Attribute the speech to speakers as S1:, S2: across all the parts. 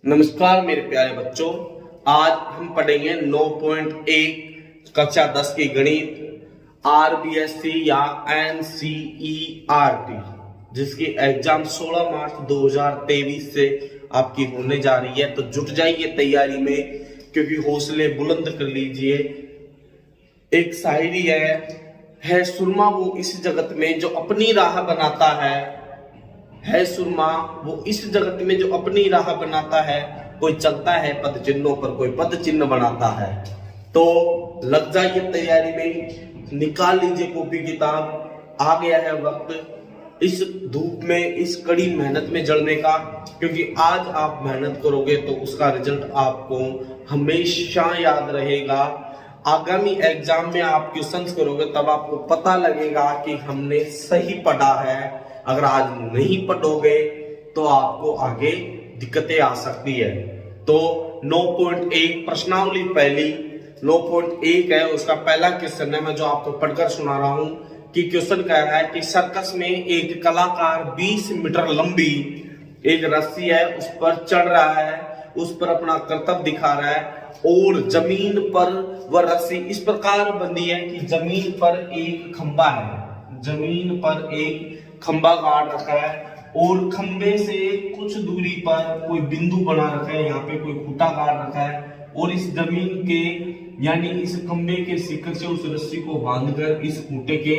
S1: नमस्कार मेरे प्यारे बच्चों, आज हम पढ़ेंगे 9.1 कक्षा 10 की गणित आरबीएससी या एनसीईआरटी, जिसकी एग्जाम 16 मार्च 2023 से आपकी होने जा रही है। तो जुट जाइए तैयारी में, क्योंकि हौसले बुलंद कर लीजिए। एक शायरी है सुरमा वो इस जगत में जो अपनी राह बनाता है सुरमा वो इस जगत में जो अपनी राह बनाता है। कोई चलता है पद चिन्हों पर, कोई पद चिन्ह बनाता है। तो लग जाइए तैयारी में, निकाल लीजिए कॉपी किताब। आ गया है वक्त इस धूप में, इस कड़ी मेहनत में जड़ने का, क्योंकि आज आप मेहनत करोगे तो उसका रिजल्ट आपको हमेशा याद रहेगा। आगामी एग्जाम में आप क्वेश्चंस करोगे तब आपको पता लगेगा कि हमने सही पढ़ा है। अगर आज नहीं पढ़ोगे तो आपको आगे दिक्कतें आ सकती है। तो 9.1 प्रश्नावली पहली 9.1 है, उसका पहला क्वेश्चन है, मैं जो आपको पढ़कर सुना रहा हूं कि क्वेश्चन कह रहा है कि सर्कस में एक कलाकार 20 मीटर लंबी एक रस्सी है, उस पर चढ़ रहा है, उस पर अपना करतब दिखा रहा है, और जमीन पर वह रस्सी इस प्रकार बंधी है कि जमीन पर एक खंबा है, जमीन पर एक खंबा गाड़ रखा है, और खंबे से कुछ दूरी पर कोई बिंदु बना रखा है, यहाँ पे कोई खूंटा गाड़ रखा है, और इस जमीन के यानी इस खंबे के शिखर से उस रस्सी को बांधकर इस खूंटे के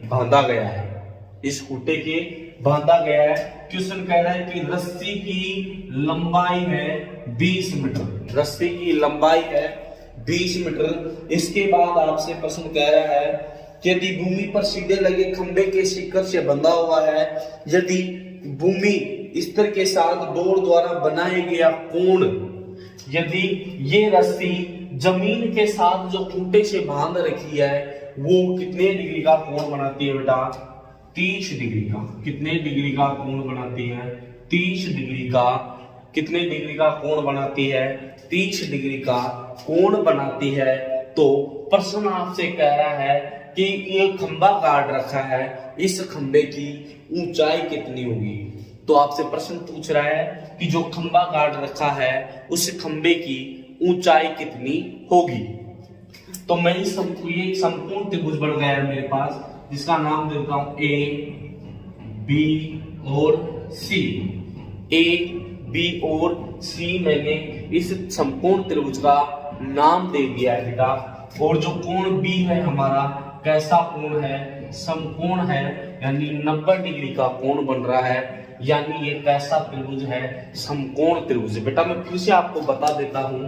S1: बांधा गया है, इस खूंटे के बांधा गया है। क्वेश्चन कह रहा है कि रस्सी की लंबाई है 20 मीटर, रस्सी की लंबाई है 20 मीटर। इसके बाद आपसे प्रश्न कह रहा है यदि भूमि पर सीधे लगे खंबे के शिखर से बंधा हुआ है, यदि भूमि स्तर के साथ डोर द्वारा बनाया गया कोण, यदि ये रस्सी जमीन के साथ जो खूंटे से बांध रखी है वो कितने डिग्री का कोण बनाती है बेटा? 30 डिग्री का। कितने डिग्री का कोण बनाती है? 30 डिग्री का। कितने डिग्री का कोण बनाती है? 30 डिग्री का कोण बनाती है। तो प्रश्न आपसे कह रहा है कि ये खंबा गाड़ रखा है, इस खंबे की ऊंचाई कितनी होगी? तो आपसे प्रश्न पूछ रहा है कि जो खंबा गाड़ रखा है उस खंबे की ऊंचाई कितनी होगी। तो मैं ये संपूर्ण त्रिभुज बन गया है मेरे पास, जिसका नाम देता हूं ए बी और सी। ए बी और सी मैंने इस संपूर्ण त्रिभुज का नाम दे दिया है बेटा। और जो कोण बी है हमारा कैसा कोण है? समकोण है, यानी 90 डिग्री का कोण बन रहा है, यानी ये कैसा त्रिभुज है? समकोण त्रिभुज। बेटा मैं फिर से आपको बता देता हूं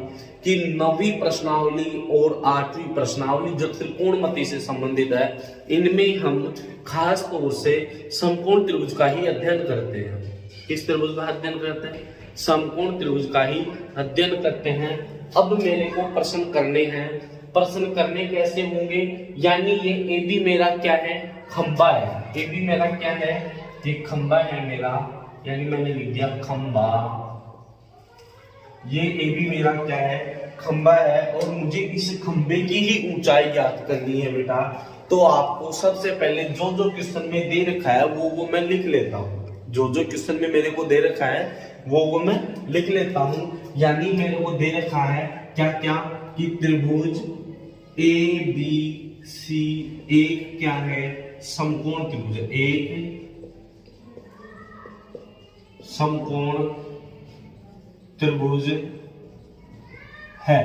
S1: कि 9वीं प्रश्नावली और 8वीं प्रश्नावली जो त्रिकोणमिति से संबंधित है, इनमें हम खास तौर से समकोण त्रिभुज का ही अध्ययन करते हैं। किस त्रिभुज का अध्ययन करते हैं? समकोण त्रिभुज का ही अध्ययन करते हैं। अब मेरे को प्रश्न करने हैं। प्रश्न करने कैसे होंगे? यानी ये ए बी मेरा क्या है? खंबा है। ए बी मेरा क्या है? ये खंबा है मेरा, यानी मैंने लिख दिया खंबा। ये ए बी मेरा क्या है? खंबा है, और मुझे इस खंबे की ही ऊंचाई ज्ञात करनी है बेटा। तो आपको सबसे पहले जो जो क्वेश्चन में दे रखा है वो मैं लिख लेता हूँ। जो जो क्वेश्चन में मेरे को दे रखा है वो मैं लिख लेता हूँ। यानी मेरे को दे रखा है क्या क्या कि त्रिभुज ए बी सी एक क्या है? समकोण त्रिभुज। एक समकोण त्रिभुज है।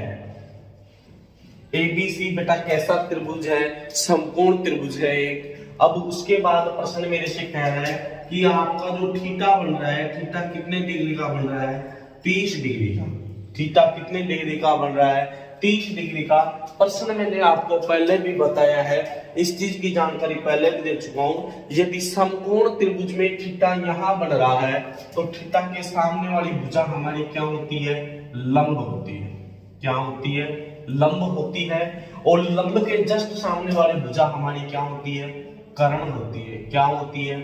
S1: एबीसी बेटा कैसा त्रिभुज है? समकोण त्रिभुज है एक। अब उसके बाद प्रश्न मेरे से कह रहा है कि आपका जो थीटा बन रहा है, थीटा कितने डिग्री का बन रहा है? 30 डिग्री का। थीटा कितने डिग्री का बन रहा है? 30 डिग्री का। प्रश्न मैंने आपको पहले भी बताया है, इस चीज की जानकारी पहले भी दे चुका हूं। यदि समकोण त्रिभुज में थीटा यहां बन रहा है तो थीटा के सामने वाली भुजा हमारी क्या होती है? लंब होती है। क्या होती है? लंब होती है। और लंब के जस्ट सामने वाली भुजा हमारी क्या होती है? कर्ण होती है। क्या होती है?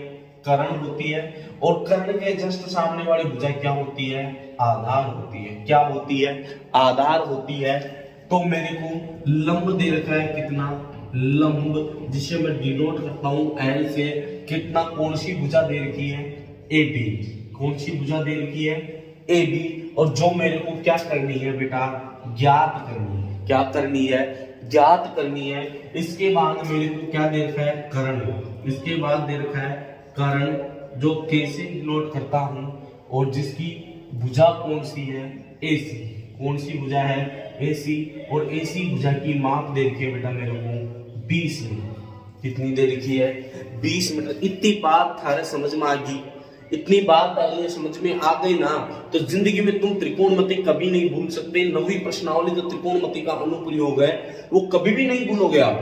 S1: कर्ण होती है। और कर्ण के जस्ट सामने वाली भुजा क्या होती है? आधार होती है। क्या होती है? आधार होती है। तो मेरे को लंब दे रखा है कितना? लंब, जिसे मैं डिनोट करता हूं एल से। कितना? कौन सी भुजा दे रखी है? A B. कौन सी भुजा दे रखी है? A B. और जो मेरे को क्या करनी है बेटा, ज्ञात करनी है। क्या करनी है, ज्ञात करनी है। इसके बाद मेरे को क्या दे रखा है, करण। इसके बाद दे रखा है करण, जो कैसे नोट करता हूं, और जिसकी भुजा कौन सी है, AC। कौन सी भुजा है, AC। और AC भुजा की माप दे रखी है बेटा मेरे को 20 मीटर। कितनी दे रखी है, 20 मीटर। इतनी बात थारे समझ में आ गई, इतनी बात अगर समझ में आ गई ना, तो जिंदगी में तुम त्रिकोणमिति कभी नहीं भूल सकते। नवी प्रश्नावली जो त्रिकोणमिति का अनुप्रयोग है वो कभी भी नहीं भूलोगे आप।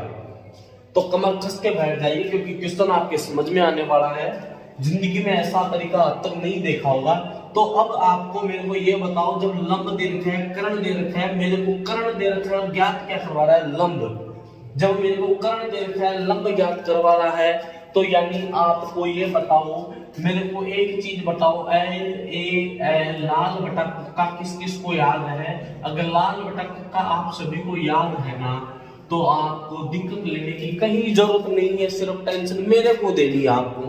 S1: तो कमर कस के बैठ जाइए, क्योंकि क्वेश्चन आपके समझ में आने वाला है। जिंदगी में ऐसा तरीका अब तक नहीं देखा होगा। तो अब आपको मेरे को ये बताओ, जब लंब दे रखा है, कर्ण दे रखा है, मेरे को कर्ण दे रखा है, ज्ञात क्या करवा रहा है, लंब। जब मेरे को कर्ण दे रखा है, लंब ज्ञात करवा रहा है, तो यानी आपको ये बताओ, मेरे को एक चीज बताओ, लाल बटा कक्का किस किस को याद है। अगर लाल बटा कक्का आप सभी को याद है ना, तो आपको दिक्कत लेने की कहीं जरूरत नहीं है, सिर्फ टेंशन मेरे को देनी है आपको।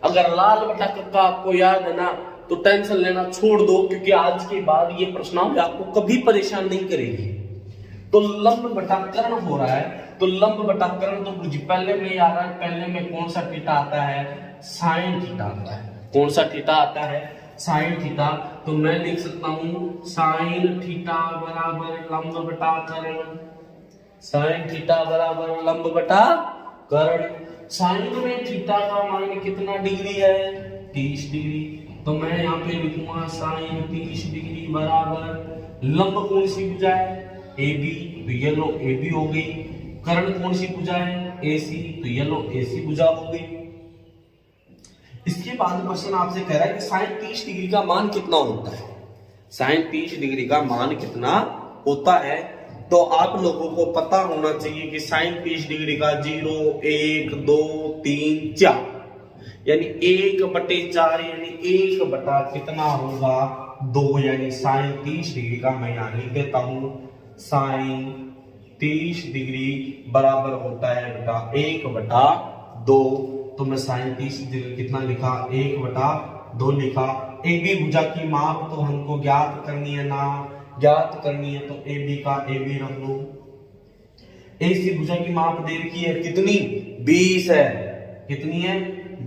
S1: अगर लाल बटा कक्का आपको याद है ना, तो टेंशन लेना छोड़ दो, क्योंकि आज के बाद ये प्रश्नावली आपको कभी परेशान नहीं करेगी। तो लंब बटा कर्ण हो रहा है, तो लंब बटा कर्ण, तो मुझे पहले में आ रहा है, पहले में कौन सा थीटा आता है, साइन थीटा आता है। कौन सा थीटा आता है, साइन थीटा। तो मैं लिख सकता हूं साइन थीटा बराबर लंब बटा कर्ण। साइन थीटा बराबर लंब बटा कर्ण। साइन में थीटा का मान कितना डिग्री है, 30 डिग्री। तो मैं यहाँ पे लिखूंगा साइन 30 डिग्री बराबर लंब कौन सी भुजा है, AB। तो ये लो AB हो गई। कर्ण कौन सी भुजा है, AC। तो ये लो AC भुजा हो गई। इसके बाद क्वेश्चन आपसे कह रहा है कि साइन 30 डिग्री का मान कितना होता है। साइन 30 डिग्री का मान कितना होता है, तो आप लोगों को पता होना चाहिए कि साइन 30 डिग्री का 0, 1, 2, 3, 4 यानी 1/4, यानी 1 बटा कितना होगा, 2। यानी साइन 30 डिग्री का मैं यहाँ लिख देता हूं, साइन 30 डिग्री बराबर होता है बेटा 1/2। तो मैं साइन 30 डिग्री कितना लिखा, 1/2 लिखा। AB भुजा की माप तो हमको ज्ञात करनी है ना, ज्ञात करनी है, तो AB का AB रख लो। AC भुजा की माप दे रखी है कितनी, 20 है। कितनी है,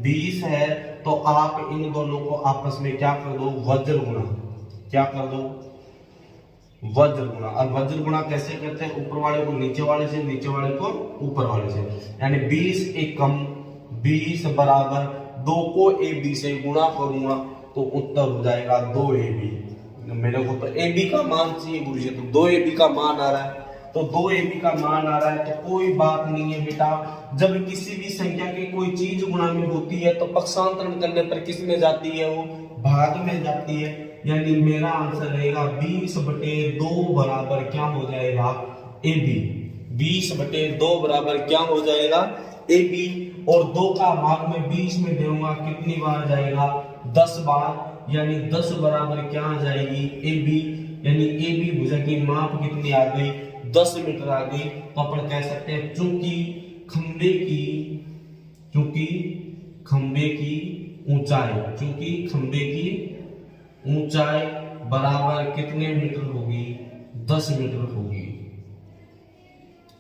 S1: 20 है। तो आप इन दोनों को आपस में क्या कर दो, वज्र गुणा। क्या कर दो, वज्र गुणा। और वज्र गुणा कैसे करते हैं, ऊपर वाले को नीचे वाले से, नीचे वाले को ऊपर वाले से। यानी 20 एकम 20 बराबर 2 को AB से गुणा करूंगा, तो उत्तर हो जाएगा 2AB। मेरे को तो AB का मान चाहिए गुरुजी, तो 2AB का मान आ रहा है। तो 2AB का मान आ रहा है, तो कोई बात नहीं है बेटा। जब किसी भी संख्या की कोई चीज गुणा में होती है, तो पक्षांतरण करने पर किस में जाती है, वो भाग में जाती है। यानी मेरा आंसर रहेगा 20/2 बराबर क्या हो जाएगा, AB। 20/2 बराबर क्या हो जाएगा, AB। और 2 का भाग में 20 में दूंगा, कितनी बार जाएगा, 10 बार। यानी 10 बराबर क्या आ जाएगी, AB। यानी AB भुजा की माप कितनी आ गई, 10 मीटर आ गई। तो अपन कह सकते हैं चूंकि खंबे की ऊंचाई बराबर कितने मीटर होगी, 10 मीटर होगी।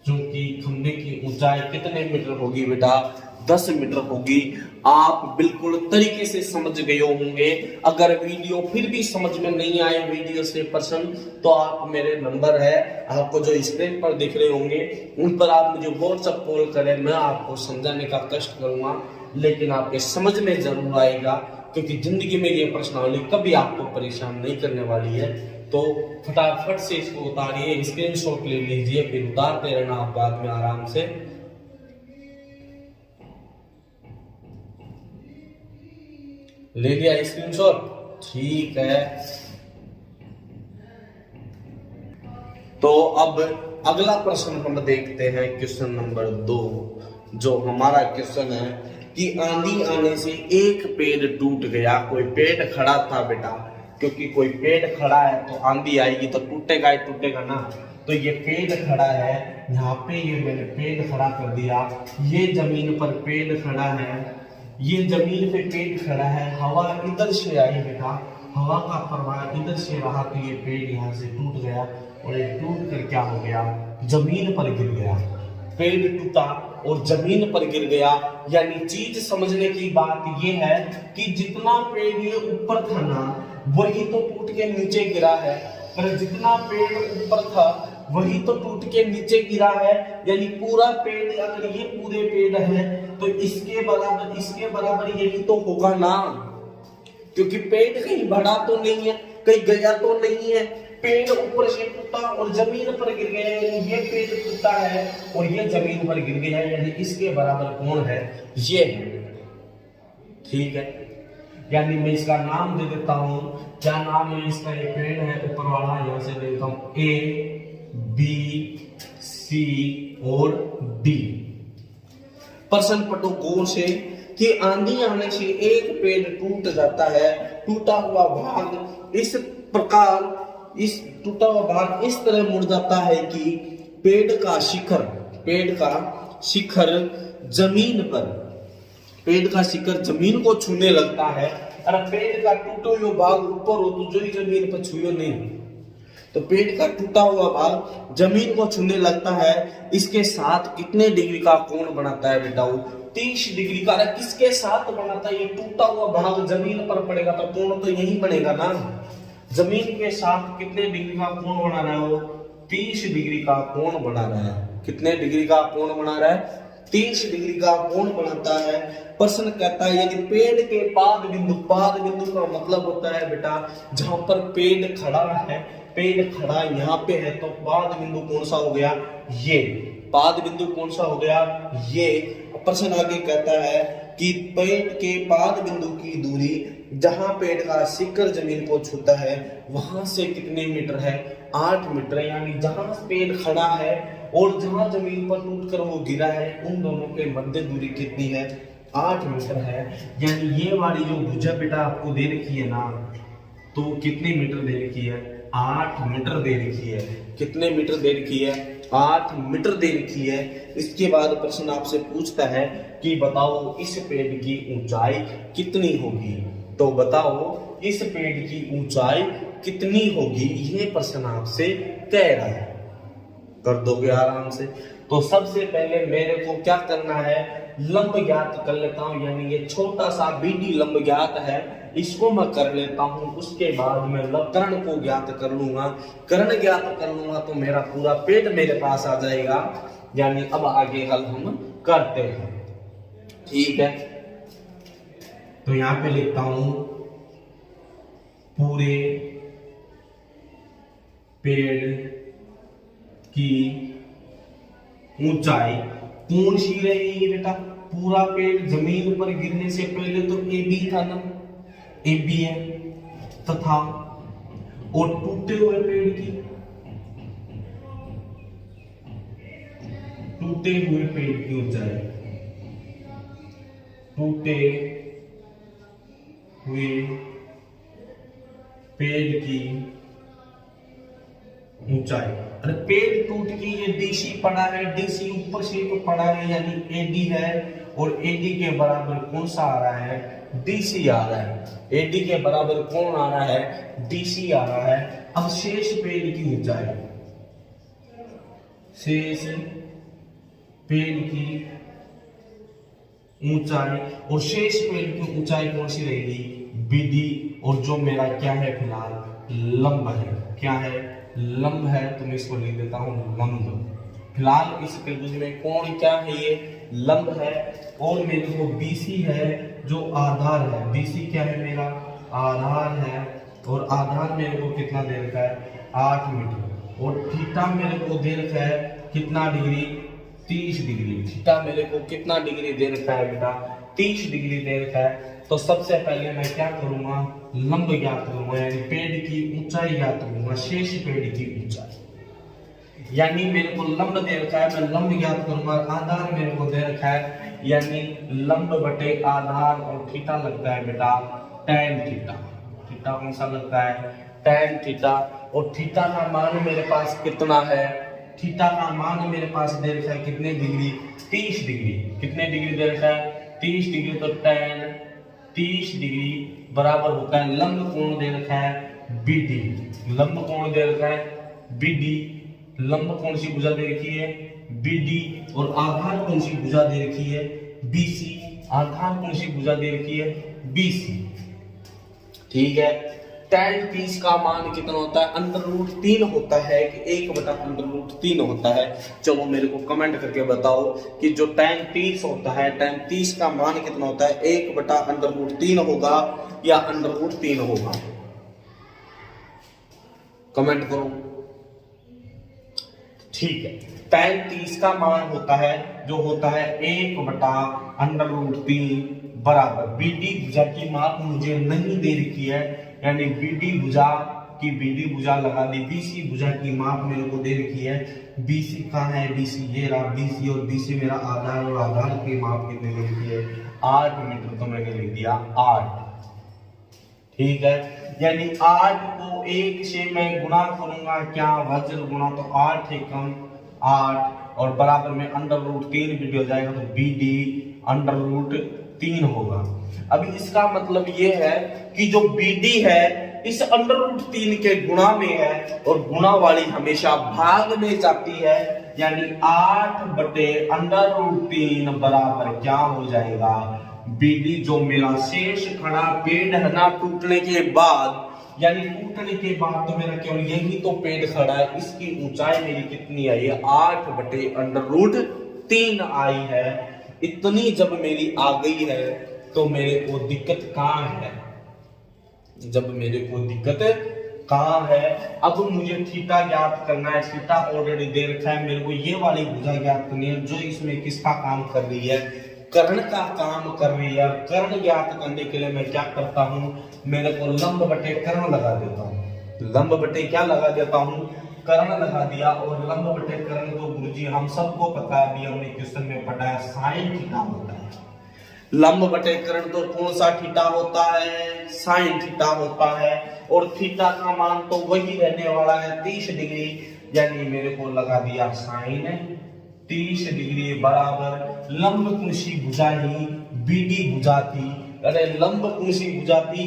S1: चूंकि खंबे की ऊंचाई कितने मीटर होगी बेटा, 10 मीटर होगी। आप बिल्कुल तरीके से समझ गए होंगे। अगर वीडियो फिर भी समझ में नहीं आए, वीडियो से प्रश्न, तो आप मेरे नंबर है आपको जो स्क्रीन पर दिख रहे होंगे, उन पर आप मुझे व्हाट्सएप कॉल करें। मैं आपको समझाने का कष्ट करूंगा, लेकिन आपके समझ में जरूर आएगा, क्योंकि जिंदगी में ये प्रश्नावली कभी आपको परेशान नहीं करने वाली है। तो फटाफट से इसको उतारिए, स्क्रीनशॉट ले लीजिए, फिर उतारते रहना आप बाद में आराम से। ले लिया स्क्रीनशॉट, ठीक है। तो अब अगला प्रश्न हम देखते हैं, क्वेश्चन नंबर 2। जो हमारा क्वेश्चन है कि आंधी आने से एक पेड़ टूट गया। कोई पेड़ खड़ा था बेटा, क्योंकि कोई पेड़ खड़ा है तो आंधी आएगी तो टूटेगा ही टूटेगा ना। तो ये पेड़ खड़ा है, यहाँ पे ये मैंने पेड़ खड़ा कर दिया, ये जमीन पर पेड़ खड़ा है, ये जमीन पे पेड़ खड़ा है। हवा इधर से आई बेटा, हवा का प्रवाह इधर से रहा तो ये पेड़ यहाँ से टूट गया और ये टूट कर क्या हो गया, जमीन पर गिर गया। पेड़ टूटा और जमीन पर गिर गया। यानी चीज समझने की बात ये है कि जितना पेड़ ये ऊपर था ना वही तो टूट के नीचे गिरा है, पर जितना पेड़ ऊपर था वही तो टूट के नीचे गिरा है। यानी पूरा पेड़, अगर ये पूरे पेड़ है तो इसके बराबर यही तो होगा ना, क्योंकि पेड़ कहीं बढ़ा तो नहीं है, कहीं गया तो नहीं है। पेड़ ऊपर से टूटा और जमीन पर गिर गया, यानी ये पेड़ टूटा है और ये जमीन पर गिर गया है, यानी इसके बराबर कौन है, ये है। ठीक है, यानी मैं इसका नाम दे देता हूं। क्या नाम है इसका, ये पेड़ है ऊपर वाला, यहां से दे देता हूं A B C और D। प्रश्न पढ़ो गौर से कि आंधी आने से एक पेड़ टूट जाता है, टूटा हुआ भाग इस प्रकार, इस टूटा हुआ भाग इस तरह मुड़ जाता है कि पेड़ का शिखर जमीन पर, पेड़ का शिखर जमीन को छूने लगता है। अरे पेड़ का टूटा हुआ भाग ऊपर हो तो जो ही जमीन पर छुए नहीं, तो पेड़ का टूटा हुआ भाग जमीन को छूने लगता है। इसके साथ कितने डिग्री का कोण बनाता है बेटा, 30 डिग्री का। अरे किसके साथ बनाता है, ये टूटा हुआ भाग जमीन पर पड़ेगा तो कोण तो यही बनेगा ना। जमीन के साथ कितने डिग्री का कोण बना रहा है वो, 30 डिग्री का कोण बना रहा है। कितने डिग्री का कोण बना रहा है, 30 डिग्री का कोण बनाता है। प्रश्न कहता है यदि पेड़ के पाद बिंदु का मतलब होता है बेटा जहां पर पेड़ खड़ा है, पेड़ खड़ा यहाँ पे है तो पाद बिंदु कौन सा हो गया, ये पाद बिंदु कौन सा हो गया, ये। प्रश्न आगे कहता है कि पेड़ के पाद बिंदु की दूरी जहां पेड़ का शिखर जमीन को छूता है वहां से कितने मीटर है, 8 मीटर। यानी जहां पेड़ खड़ा है और जहां जमीन पर टूट कर वो गिरा है उन दोनों के मध्य दूरी कितनी है, 8 मीटर है। यानी ये वाली जो भुजा बेटा आपको दे रखी है ना, तो कितने मीटर दे रखी है, 8 मीटर दे रखी है। कितने मीटर दे रखी है, 8 मीटर दे रखी है। इसके बाद प्रश्न आपसे पूछता है कि बताओ इस पेड़ की ऊंचाई कितनी होगी, तो बताओ इस पेड़ की ऊंचाई कितनी होगी, ये प्रश्न आपसे कह रहा है। कर दोगे आराम से। तो सबसे पहले मेरे को क्या करना है, लंब ज्ञात कर लेता हूं। यानी ये छोटा सा BD लंब ज्ञात है, इसको मैं कर लेता हूं। उसके बाद मैं कर्ण को ज्ञात कर लूंगा। कर्ण ज्ञात कर लूंगा तो मेरा पूरा पेड़ मेरे पास आ जाएगा। यानी अब आगे हल हम करते हैं। ठीक है, तो यहां पे लिखता हूं पूरे पेड़ की ऊंचाई कौन सी रहेगी बेटा, पूरा पेड़ जमीन पर गिरने से पहले तो AB था ना, AB है, तथा और टूटे हुए पेड़ की, टूटे हुए पेड़ की ऊंचाई, टूटे हुए पेड़ की ऊंचाई। अरे पेड़ टूट के ये DC पड़ा है, DC ऊपर से तो पड़ा है, यानी AD है और AD के बराबर कौन सा आ रहा है, DC आ रहा है। AD के बराबर कौन आ रहा है, DC आ रहा है। अब शेष पेड़ की ऊंचाई, शेष पेड़ की ऊंचाई, और शेष पेड़ की ऊंचाई कौन सी रहेगी, BD। और जो मेरा क्या है फिलहाल, लंब है। क्या है, लंब है, तो मैं इसको लिख देता हूं लंब। फिलहाल इस त्रिभुज में कौन क्या है, ये लंब है। और मेरे को BC है जो आधार है। BC क्या है, मेरा आधार है। और आधार मेरे को कितना दे रखा है, 8 मीटर। और थीटा मेरे को दे रखा है कितना डिग्री, 30 डिग्री। थीटा मेरे को कितना डिग्री दे रखा है बेटा, 30 डिग्री दे रखा है। तो सबसे पहले मैं क्या करूंगा, लंब ज्ञात करूंगा, यानी पेड़ की ऊंचाई ज्ञात करूंगा, शेष पेड़ की ऊंचाई। यानी मेरे को लंब दे रखा है, मैं लंब ज्ञात करूंगा। आधार मेरे को दे रखा है, यानी लंब बटे आधार, और थीटा लगता है बेटा tan थीटा। थीटा कौन सा लगता है, tan थीटा। और थीटा का मान मेरे पास कितना है, थीटा का मान मेरे पास दे रखा है कितने डिग्री, 30 डिग्री। कितने डिग्री दे रखा है, 30 डिग्री। तो tan 30 डिग्री बराबर होता है लंब कोण दे रखा है BD, लंब कोण दे रखा है BD, लंब कौन सी भुजा दे रखी है BD, और आधार कौन सी भुजा दे रखी है BC, आधार कौन सी भुजा दे रखी है BC। ठीक है, tan 30 का मान कितना होता है, √3 होता है कि 1/√3 होता है। चलो मेरे को कमेंट करके बताओ कि जो tan 30 होता है, tan 30 का मान कितना होता है, 1/√3 होगा या √3 होगा, कमेंट करो। ठीक है, tan 30 का मान होता है जो होता है 1/√3 बराबर BD भुजा की माप मुझे नहीं दे रखी है, यानी BD भुजा की BD भुजा लगा दी, BC भुजा की माप मेरे को दे रखी है, BC कहाँ है, BC ये रहा BC, और BC मेरा आधार, और आधार की माप कितने दे रखी है 8 मीटर, तो मैंने लिख दिया 8। ठीक है, यानी 8 को 1 से मैं गुणा करूंगा, क्या वज्र गुणा, तो 8 एकम 8 और बराबर में √3 BD हो जाएगा, तो BD √3 होगा। अब इसका मतलब ये है कि जो BD है इस √3 के गुणा में है, और गुणा वाली हमेशा भाग में जाती है, यानी 8/√3 बराबर क्या हो जाएगा BD, जो मेरा शेष खड़ा पेड़ है ना टूटने के बाद, यानी टूटने के बाद तो मेरा केवल यही तो पेड़ खड़ा है, इसकी ऊंचाई मेरी कितनी आई है 8/√3 आई है। इतनी जब मेरी आ गई है तो मेरे को दिक्कत कहाँ है, जब मेरे को दिक्कत कहाँ है, अब मुझे थीटा ज्ञात करना है। थीटा ऑलरेडी दे रखा है, मेरे को ये वाली भुजा ज्ञात करनी है जो इसमें किसका काम कर रही है, कर्ण का काम कर रही है। कर्ण ज्ञात करने के लिए मैं क्या करता हूँ, मेरे को लंब बटे कर्ण लगा देता हूँ, लंब बटे क्या लगा देता हूँ, कर्ण लगा दिया। और लंब बटे कर्ण तो गुरुजी हम सबको पता है, अभी हमने क्वेश्चन में पढ़ा है, साइन थीटा होता है। लंब बटे कर्ण तो कौन सा थीटा होता है, साइन थीटा होता है, और थीटा का मान तो वही रहने वाला है 30 डिग्री, यानी मेरे को लगा दिया साइन 30 डिग्री बराबर लंब कुंसी भुजा ही BD भुजा थी, अरे लंब कुंसी भुजा थी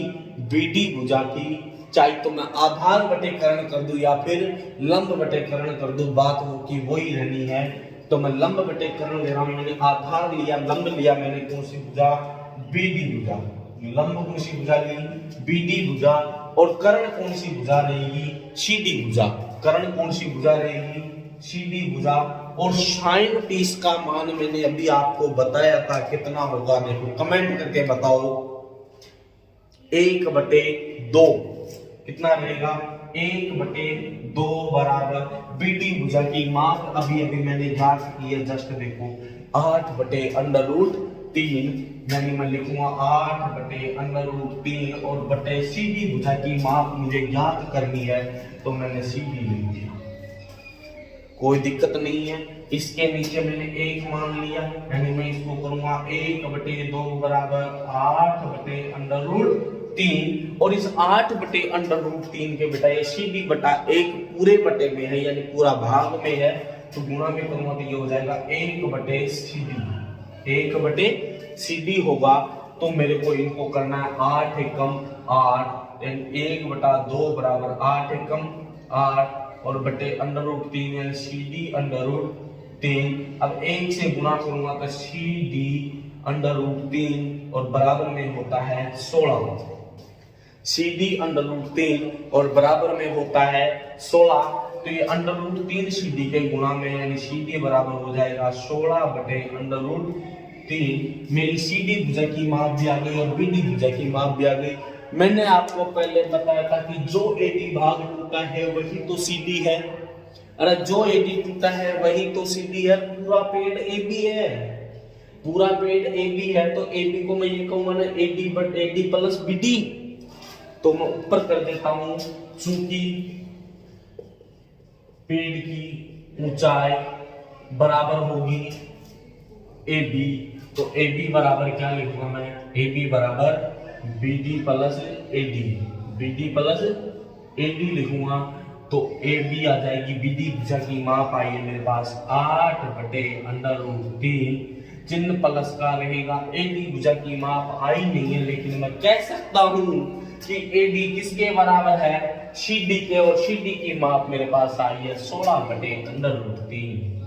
S1: BD भुजा थी, चाहे तो मैं आधार बटे कर्ण कर दूं या फिर लंब बटे कर्ण कर दूं, बात वो की वही रहनी है। तो मैं लंब बटे कर्ण ले रहा हूं, मैंने आधार लिया, लंब लिया मैंने, कौन सी भुजा BD भुजा, लंब कौन सी भुजा ली BD भुजा, और कर्ण कौन सी भुजा रहेगी CD भुजा, कर्ण कौन सी भुजा रहेगी CD भुजा। और साइन 30 का मान मैंने अभी आपको बताया था कितना होगा, देखो कमेंट करके बताओ, 1/2 कितना रहेगा, 1/2 बराबर BD भुजा की माप अभी अभी मैंने ज्ञात की है, जस्ट देखो 8/√3, यानी मैं लिखूंगा 8/√3 और बटे CD भुजा की माप मुझे ज्ञात करनी है, तो मैंने CD लिख दिया, कोई दिक्कत नहीं है। इसके नीचे मैंने 1 मान लिया, यानी मैं इसको करूंगा 1/2 बराबर 8/√3, और इस 8/√3 के बेटा ये CD बटा 1 पूरे बटे में है, यानी पूरा भाग में है, तो गुणा में करूंगा तो ये हो जाएगा 1/CD, 1/CD होगा। तो मेरे को इनको करना है 8 एकम 8, 1/2 बराबर 8 एकम 8 और बटे √3, यानी CD √3। अब 1 से गुणा करूंगा तो CD √3 और बराबर में होता है 16, CD √3 और बराबर में होता है 16, तो ये √3 CD के गुणा में, यानी CD बराबर हो जाएगा 16/√3। मेरी CD भुजा की माप भी आ गई और BD भुजा की माप भी आ गई। मैंने आपको पहले बताया था कि जो AD भाग टूटा है वही तो CD है, अरे जो AD टूटा है वही तो CD है, पूरा पेड़ AB है, पूरा पेड़ AB है, तो AB को मैं ये कहूंगा ना AD प्लस BD, तो मैं ऊपर कर देता हूं, चूंकि पेड़ की ऊंचाई बराबर होगी AB, तो AB बराबर क्या लिखूंगा मैं, AB बराबर BD plus AD, BD plus AD लिखूंगा, तो AB आ जाएगी, BD भुजा की माप आई है मेरे पास 8/√3, चिन्ह प्लस का रहेगा। एडी भुजा की माप आई नहीं है, लेकिन मैं कह सकता हूं कि एडी किसके बराबर है, सीडी के, और सीडी की माप मेरे पास आई है 16/√3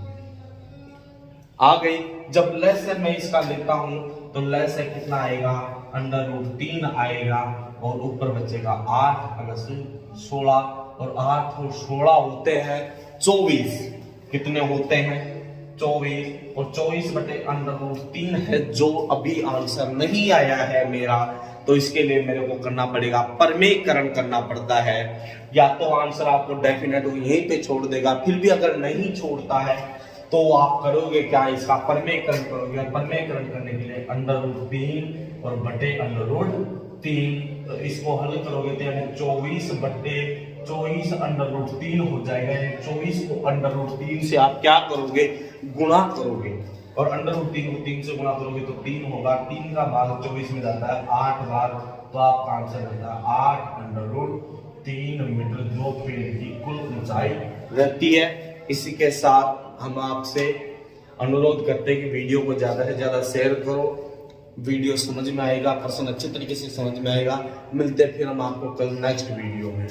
S1: आ गई। जब लेस है मैं इसका लेता हूं तो लेस है कितना आएगा, √3 आएगा, और ऊपर बचेगा 8 प्लस 16, और 8 और 16 होते हैं 24। कितने होते हैं, 24, और 24/√3 है जो अभी आंसर नहीं आया है मेरा। तो इसके लिए मेरे को करना पड़ेगा, परमेयकरण करना पड़ता है। या तो आंसर आपको डेफिनेट यहीं पे छोड़ देगा, फिर भी अगर नहीं छोड़ता है तो आप करोगे क्या, इसका परमेयकरण करोगे। परमेयकरण करने के लिए √3 और बटे √3, तो इसको हल करोगे तो यानी 24/24 हो जाएगा। 24 को √3 से आप क्या करोगे, गुणा करोगे, और √3 को 3 से गुणा करोगे तो 3 होगा। 3 का भाग 24 में जाता है 8 बार, तो आपका आंसर रहता है 8√3 मीटर, जो पेड़ की कुल ऊंचाई रहती है। इसी के साथ हम आपसे अनुरोध करते हैं कि वीडियो को ज्यादा से ज्यादा शेयर करो, वीडियो समझ में आएगा, प्रश्न अच्छे तरीके से समझ में आएगा। मिलते हैं फिर हम आपको कल नेक्स्ट वीडियो में।